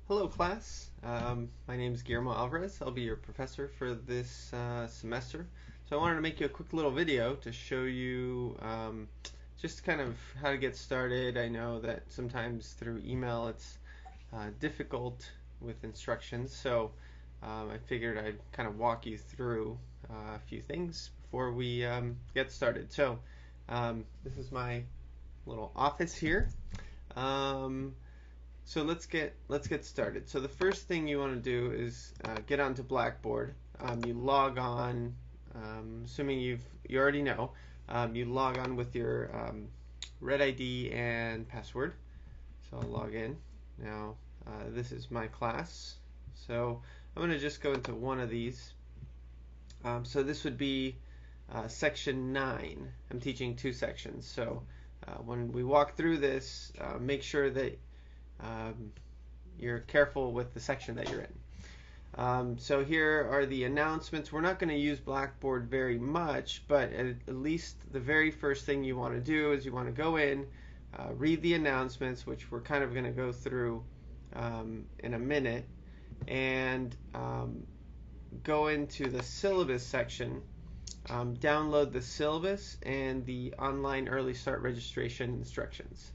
Hello class, my name is Guillermo Alvarez. I'll be your professor for this semester. So I wanted to make you a quick little video to show you just kind of how to get started. I know that sometimes through email it's difficult with instructions, so I figured I'd kind of walk you through a few things before we get started. So this is my little office here. So let's get started. So the first thing you want to do is get onto Blackboard. You log on, assuming you already know. You log on with your red ID and password. So I'll log in. Now this is my class. So I'm going to just go into one of these. So this would be section 9. I'm teaching 2 sections. So when we walk through this, make sure that you're careful with the section that you're in. So here are the announcements. We're not going to use Blackboard very much, but at least the very first thing you want to do is you want to go in, read the announcements, which we're kind of going to go through in a minute, and go into the syllabus section, download the syllabus and the online early start registration instructions.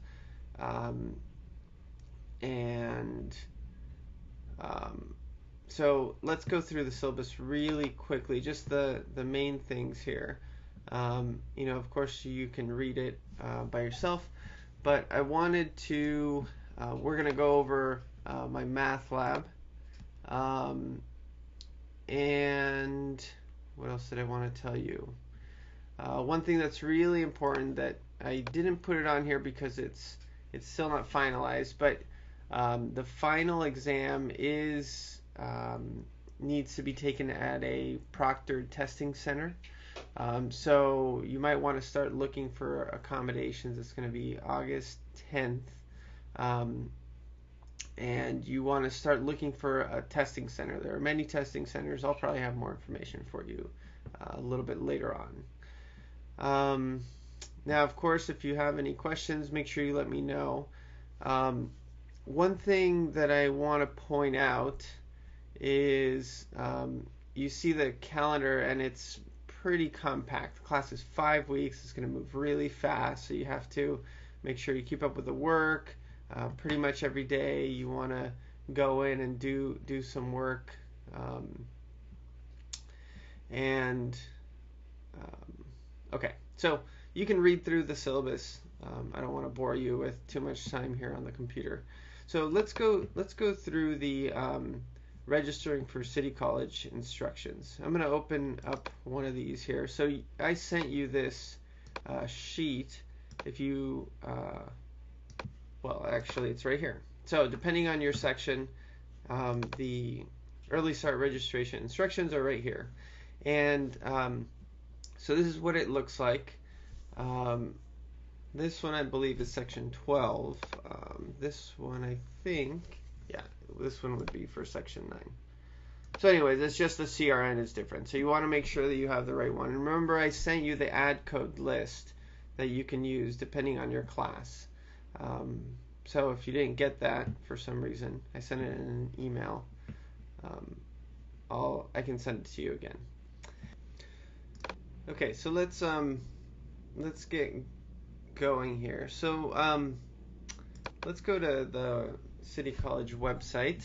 So let's go through the syllabus really quickly, just the main things here. Of course you can read it by yourself, but I wanted to, we're going to go over my math lab, and what else did I want to tell you? One thing that's really important that I didn't put it on here because it's still not finalized, but the final exam needs to be taken at a proctored testing center. So you might want to start looking for accommodations. It's going to be August 10th. And you want to start looking for a testing center. There are many testing centers. I'll probably have more information for you a little bit later on. Now, of course, if you have any questions, make sure you let me know. One thing that I want to point out is you see the calendar, and it's pretty compact. The class is 5 weeks. It's going to move really fast, so you have to make sure you keep up with the work. Pretty much every day you want to go in and do some work. Okay, so you can read through the syllabus. I don't want to bore you with too much time here on the computer. So let's go through the registering for City College instructions. I'm going to open up one of these here. So I sent you this sheet. If you well, actually it's right here. So depending on your section, the early start registration instructions are right here. And so this is what it looks like. This one I believe is section 12. This one I think, yeah, this one would be for section 9. So anyways, it's just the CRN is different. So you want to make sure that you have the right one. And remember, I sent you the ad code list that you can use depending on your class. So if you didn't get that for some reason, I sent it in an email. I can send it to you again. Okay, so let's get going here. So let's go to the City College website.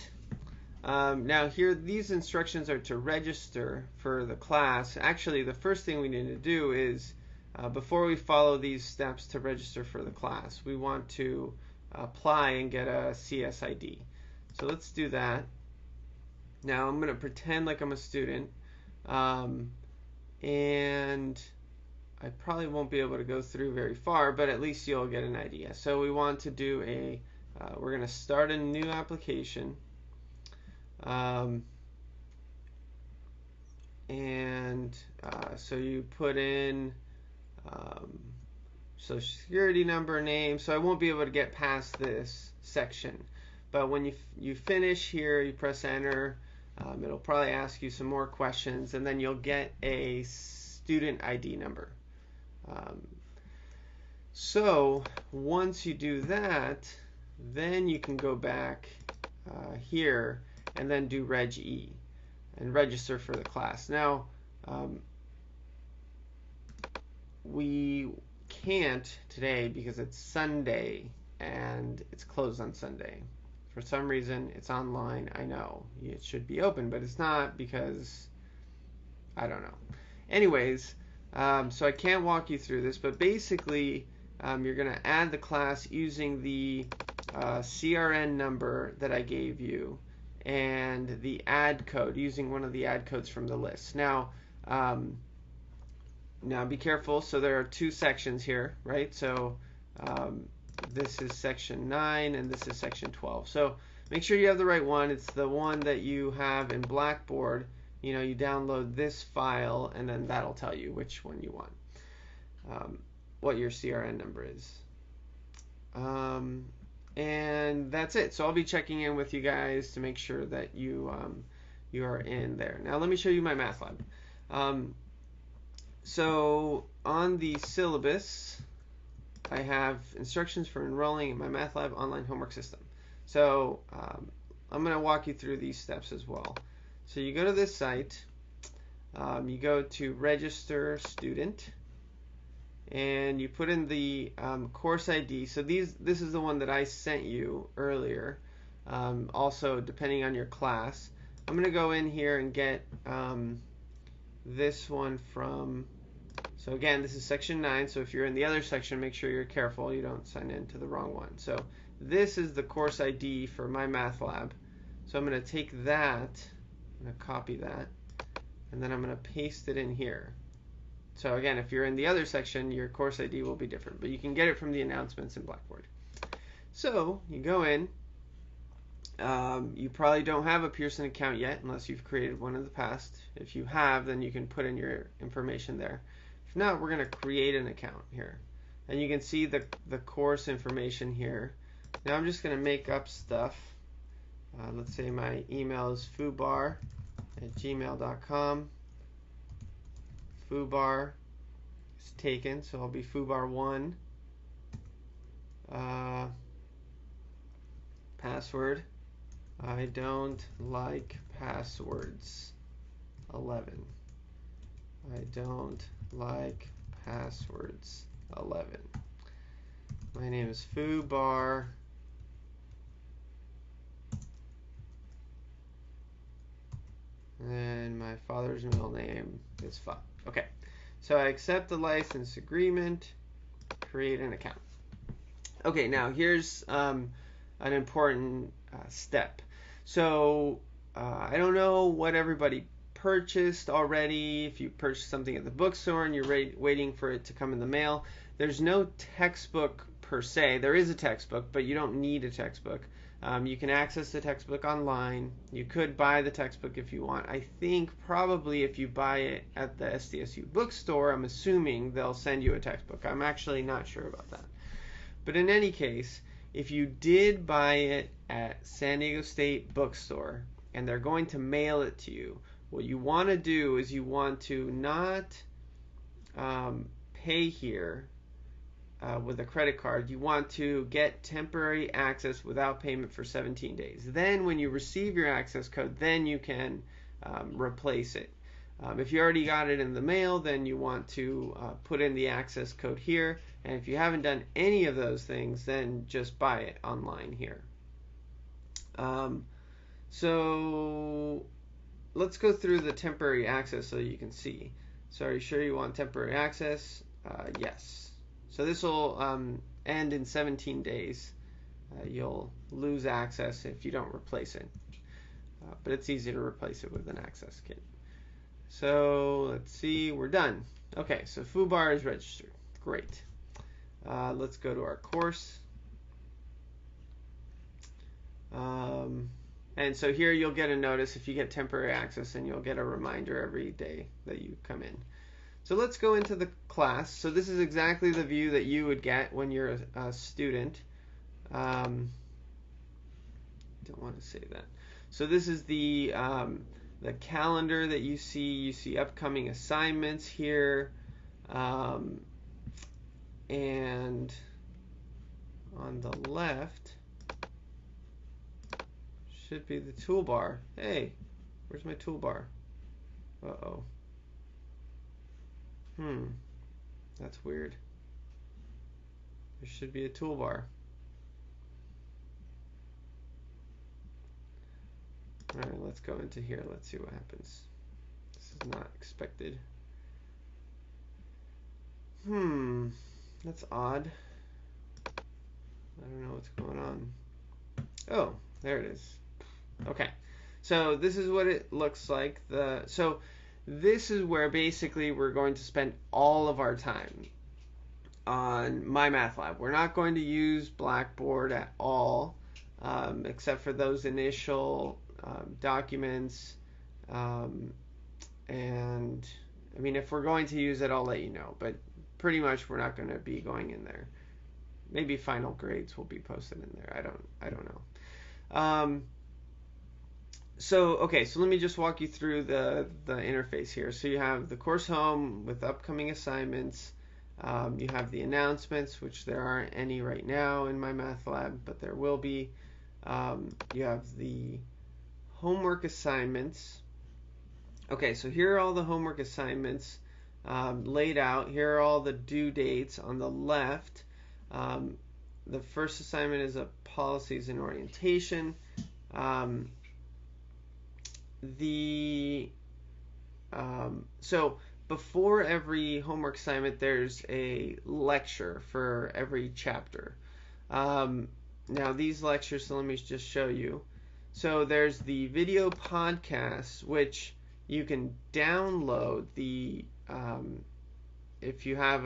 Now here, these instructions are to register for the class. Actually, the first thing we need to do is, before we follow these steps to register for the class, we want to apply and get a CSID. So let's do that. Now I'm going to pretend like I'm a student, and I probably won't be able to go through very far, but at least you'll get an idea. So we want to do we're going to start a new application. So you put in Social Security number, name. So I won't be able to get past this section. But when you finish here, you press enter. It'll probably ask you some more questions, and then you'll get a student ID number. So once you do that, then you can go back here, and then do Reg E and register for the class. Now, we can't today because it's Sunday and it's closed on Sunday. For some reason, it's online. I know it should be open, but it's not because I don't know. Anyways, so I can't walk you through this, but basically, you're going to add the class using the CRN number that I gave you and the add code, using one of the add codes from the list. Now be careful. So there are two sections here, right? So this is section 9 and this is section 12. So make sure you have the right one. It's the one that you have in Blackboard. You know, you download this file and then that'll tell you which one you want, what your CRN number is. And that's it. So I'll be checking in with you guys to make sure that you are in there. Now let me show you my math lab. So on the syllabus, I have instructions for enrolling in my math lab online homework system. So I'm going to walk you through these steps as well. So you go to this site, you go to register student, and you put in the course ID. So this is the one that I sent you earlier. Also, depending on your class, I'm going to go in here and get this one from, so again, this is section 9. So if you're in the other section, make sure you're careful you don't sign into the wrong one. So this is the course ID for my math lab. So I'm going to take that, I'm going to copy that, and then I'm going to paste it in here. So again, if you're in the other section, your course ID will be different, but you can get it from the announcements in Blackboard. So you go in. You probably don't have a Pearson account yet unless you've created one in the past. If you have, then you can put in your information there. If not, we're going to create an account here. And you can see the course information here. Now I'm just going to make up stuff. Let's say my email is foobar@gmail.com. Foobar is taken, so I'll be foobar1. Password, I don't like passwords. 11. I don't like passwords. 11. My name is Foobar. And my father's middle name is Fa. Okay, so I accept the license agreement, create an account. Okay, now here's an important step. So I don't know what everybody purchased already. If you purchased something at the bookstore and you're waiting for it to come in the mail, there's no textbook per se. There is a textbook, but you don't need a textbook. You can access the textbook online. You could buy the textbook if you want. I think probably if you buy it at the SDSU bookstore, I'm assuming they'll send you a textbook. I'm actually not sure about that. But in any case, if you did buy it at San Diego State Bookstore and they're going to mail it to you, what you want to do is you want to not pay here with a credit card. You want to get temporary access without payment for 17 days. Then when you receive your access code, then you can replace it. If you already got it in the mail, then you want to put in the access code here. And if you haven't done any of those things, then just buy it online here. So let's go through the temporary access so you can see. So are you sure you want temporary access? Yes. So this will end in 17 days. You'll lose access if you don't replace it. But it's easy to replace it with an access kit. So let's see, we're done. Okay, so Foobar is registered. Great. Let's go to our course. And so here you'll get a notice if you get temporary access, and you'll get a reminder every day that you come in. So let's go into the class. So this is exactly the view that you would get when you're a student. Don't want to say that. So this is the calendar that you see. You see upcoming assignments here. And on the left, should be the toolbar. Hey, where's my toolbar? Uh-oh. That's weird. There should be a toolbar. Alright, let's go into here. Let's see what happens. This is not expected. That's odd. I don't know what's going on. Oh, there it is. Okay. So this is what it looks like. So this is where basically we're going to spend all of our time on MyMathLab. We're not going to use Blackboard at all, except for those initial documents. And I mean, if we're going to use it, I'll let you know. But pretty much we're not going to be going in there. Maybe final grades will be posted in there. I don't know. So let me just walk you through the interface here. So you have the course home with upcoming assignments. You have the announcements, which there aren't any right now in MyMathLab, but there will be. You have the homework assignments. Okay, so here are all the homework assignments laid out. Here are all the due dates on the left. The first assignment is a policies and orientation. So before every homework assignment, there's a lecture for every chapter. Now these lectures, so let me just show you. So there's the video podcast, which you can download if you have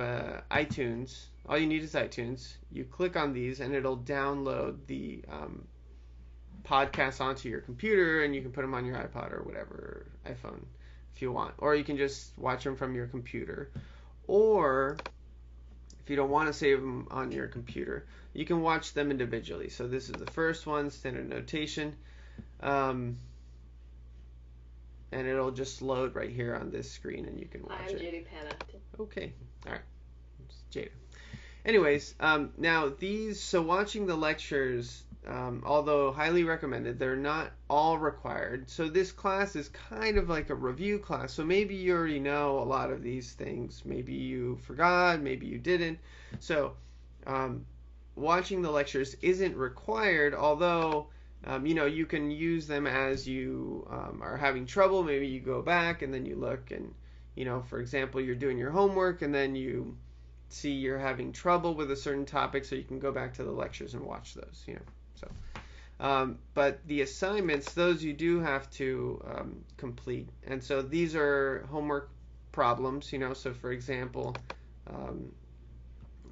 iTunes. All you need is iTunes. You click on these and it'll download the podcast onto your computer, and you can put them on your iPod or whatever, iPhone, if you want. Or you can just watch them from your computer. Or if you don't want to save them on your computer, you can watch them individually. So this is the first one, standard notation. And it'll just load right here on this screen, and you can watch it. I'm Jada Panna. Okay, all right, it's Jada. Anyways, now so watching the lectures, although highly recommended, they're not all required. So this class is kind of like a review class. So maybe you already know a lot of these things. Maybe you forgot, maybe you didn't. So watching the lectures isn't required, although you can use them as you are having trouble. Maybe you go back and then you look and, for example, you're doing your homework and then you see you're having trouble with a certain topic, so you can go back to the lectures and watch those, but the assignments, those you do have to complete. And so these are homework problems, so for example,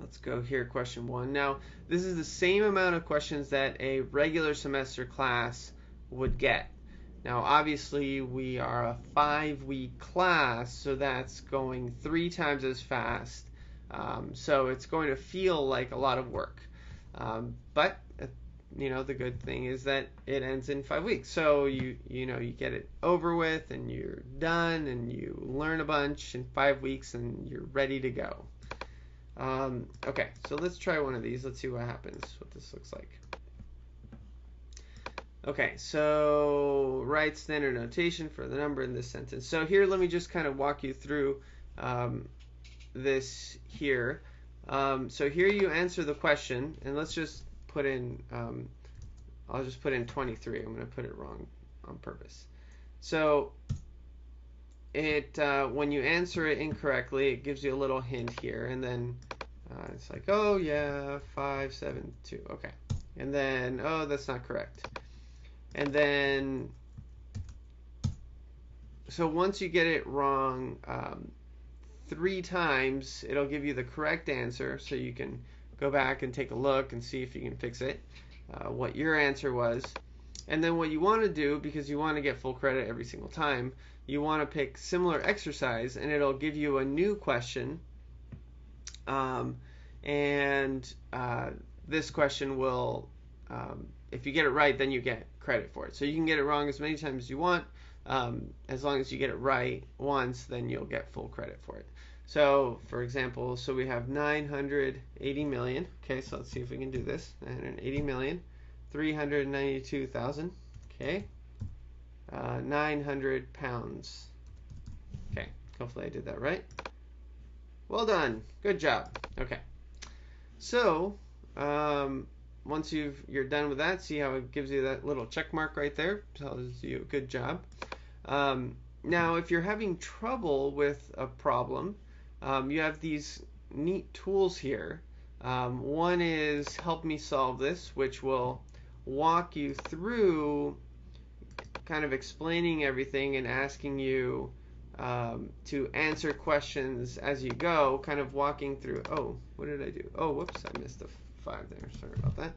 let's go here, question 1. Now, this is the same amount of questions that a regular semester class would get. Now, obviously, we are a 5-week class, so that's going 3 times as fast. So it's going to feel like a lot of work. But, the good thing is that it ends in 5 weeks. So you get it over with, and you're done, and you learn a bunch in 5 weeks, and you're ready to go. Okay, so let's try one of these. Let's see what happens, what this looks like. Okay, so write standard notation for the number in this sentence. So here, let me just kind of walk you through this here. So here you answer the question, and let's just put in, I'll just put in 23. I'm going to put it wrong on purpose. So when you answer it incorrectly, it gives you a little hint here, and then it's like, oh yeah, 5, 7, 2, okay. And then, oh, that's not correct. And then, so once you get it wrong 3 times, it'll give you the correct answer, so you can go back and take a look and see if you can fix it, what your answer was. And then what you want to do, because you want to get full credit every single time, you want to pick similar exercise, and it'll give you a new question. This question will, if you get it right, then you get credit for it. So you can get it wrong as many times as you want. As long as you get it right once, then you'll get full credit for it. So, for example, so we have 980 million. Okay, so let's see if we can do this. 980 million, 392,000. Okay. 900 pounds. Okay, hopefully I did that right. Well done. Good job. Okay. So, once you're done with that, see how it gives you that little check mark right there? Tells you good job. Now, if you're having trouble with a problem, you have these neat tools here. One is Help Me Solve This, which will walk you through kind of explaining everything and asking you to answer questions as you go, kind of walking through. Oh, what did I do? Oh, whoops, I missed a 5 there. Sorry about that.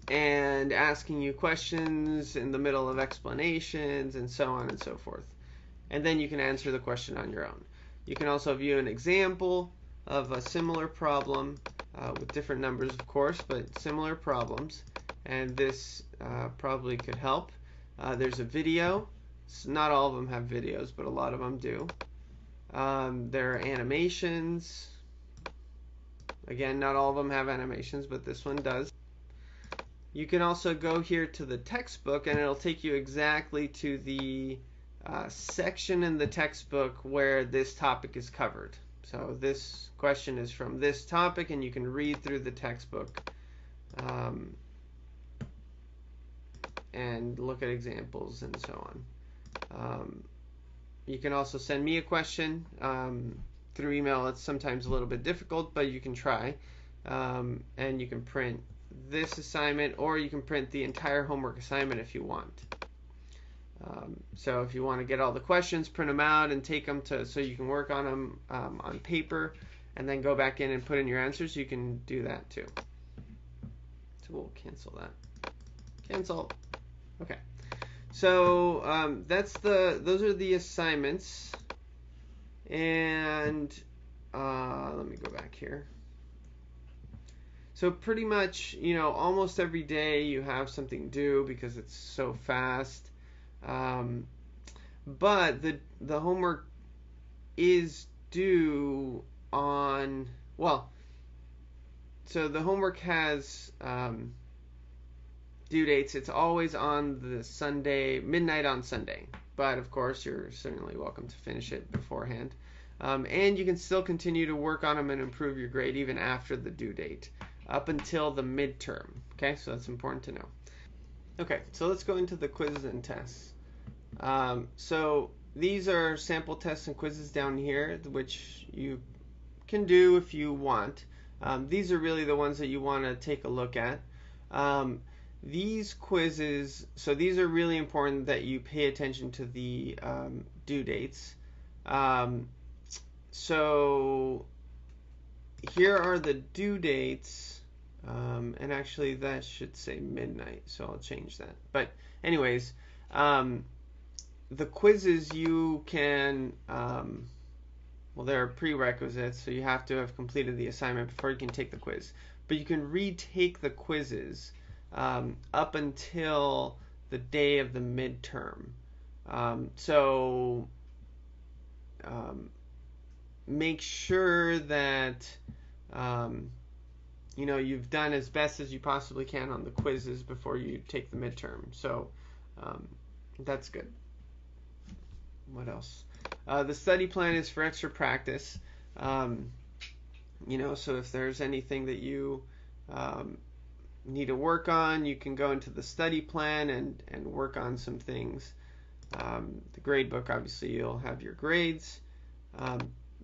And asking you questions in the middle of explanations and so on and so forth. And then you can answer the question on your own. You can also view an example of a similar problem with different numbers, of course, but similar problems. And this probably could help. There's a video. Not all of them have videos, but a lot of them do. There are animations. Again, not all of them have animations, but this one does. You can also go here to the textbook, and it'll take you exactly to the section in the textbook where this topic is covered. So this question is from this topic, and you can read through the textbook and look at examples and so on. You can also send me a question through email. It's sometimes a little bit difficult, but you can try. And you can print this assignment, or you can print the entire homework assignment if you want. So if you want to get all the questions, print them out and take them so you can work on them on paper, and then go back in and put in your answers. You can do that too. So we'll cancel that. Cancel. Okay. So those are the assignments, and let me go back here. So pretty much, almost every day you have something due because it's so fast. But the homework is due on, so the homework has due dates. It's always on the Sunday, midnight on Sunday. But of course, you're certainly welcome to finish it beforehand. And you can still continue to work on them and improve your grade even after the due date, up until the midterm. Okay, so that's important to know. Okay, so let's go into the quizzes and tests. So these are sample tests and quizzes down here, which you can do if you want. These are really the ones that you want to take a look at. These quizzes, so these are really important that you pay attention to the due dates. So here are the due dates, and actually that should say midnight, so I'll change that. But anyways, the quizzes you can, there are prerequisites, so you have to have completed the assignment before you can take the quiz. But you can retake the quizzes up until the day of the midterm. So make sure that you've done as best as you possibly can on the quizzes before you take the midterm. So that's good. What else? The study plan is for extra practice. So if there's anything that you need to work on, you can go into the study plan and work on some things. The gradebook, obviously, you'll have your grades.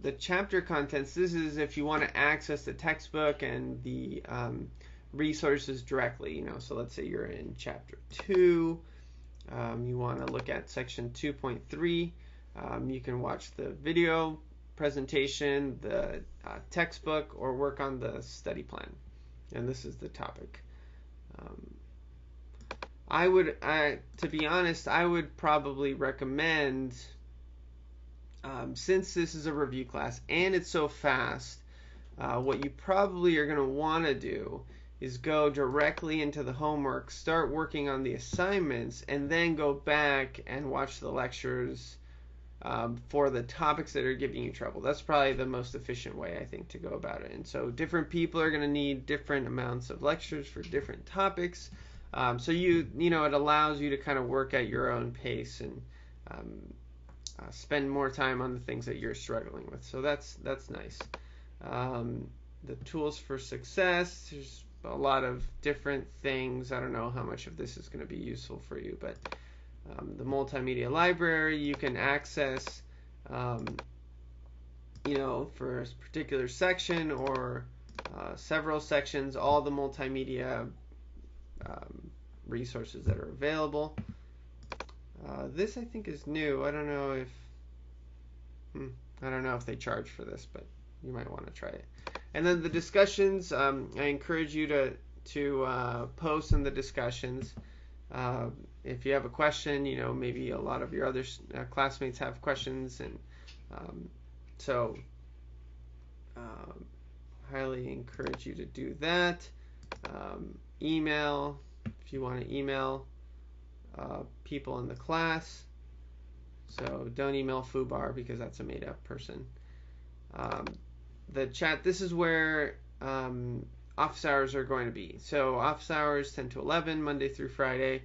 The chapter contents, this is if you want to access the textbook and the resources directly. So let's say you're in chapter 2. You want to look at section 2.3. You can watch the video presentation, the textbook, or work on the study plan. And this is the topic. To be honest, I would probably recommend, since this is a review class and it's so fast, what you probably are going to want to do is go directly into the homework, start working on the assignments, and then go back and watch the lectures for the topics that are giving you trouble. That's probably the most efficient way, I think, to go about it. And so different people are going to need different amounts of lectures for different topics. So it allows you to kind of work at your own pace and spend more time on the things that you're struggling with. So that's nice. The tools for success, there's a lot of different things. I don't know how much of this is going to be useful for you, but the multimedia library you can access, for a particular section or several sections, all the multimedia resources that are available. This I think is new. I don't know if they charge for this, but you might want to try it. And then the discussions, I encourage you to post in the discussions. If you have a question, maybe a lot of your other classmates have questions, and so highly encourage you to do that. Email, if you want to email people in the class. So don't email Fubar because that's a made-up person. The chat, this is where office hours are going to be. So office hours 10 to 11, Monday through Friday.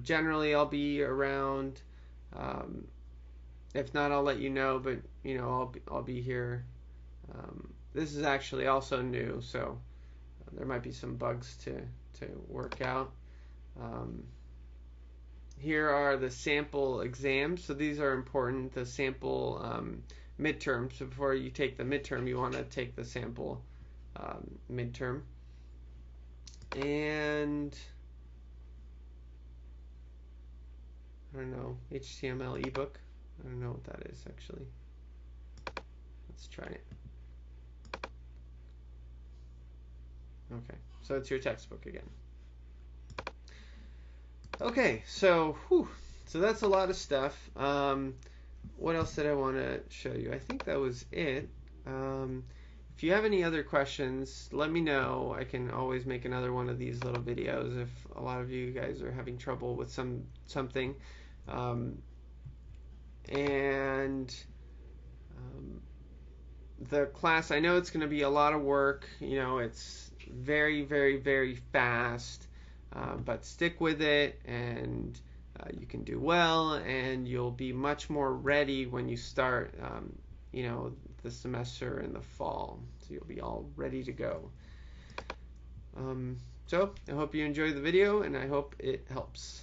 Generally, I'll be around. If not, I'll let you know, but I'll be here. This is actually also new, so there might be some bugs to work out. Here are the sample exams. So these are important, the sample midterm. So before you take the midterm, you want to take the sample midterm. And I don't know, HTML ebook. I don't know what that is actually. Let's try it. Okay, so it's your textbook again. Okay, so that's a lot of stuff. What else did I want to show you? I think that was it. If you have any other questions, let me know. I can always make another one of these little videos if a lot of you guys are having trouble with something. The class, I know it's going to be a lot of work. It's very, very, very fast. But stick with it, and you can do well, and you'll be much more ready when you start, the semester in the fall. So you'll be all ready to go. So I hope you enjoyed the video, and I hope it helps.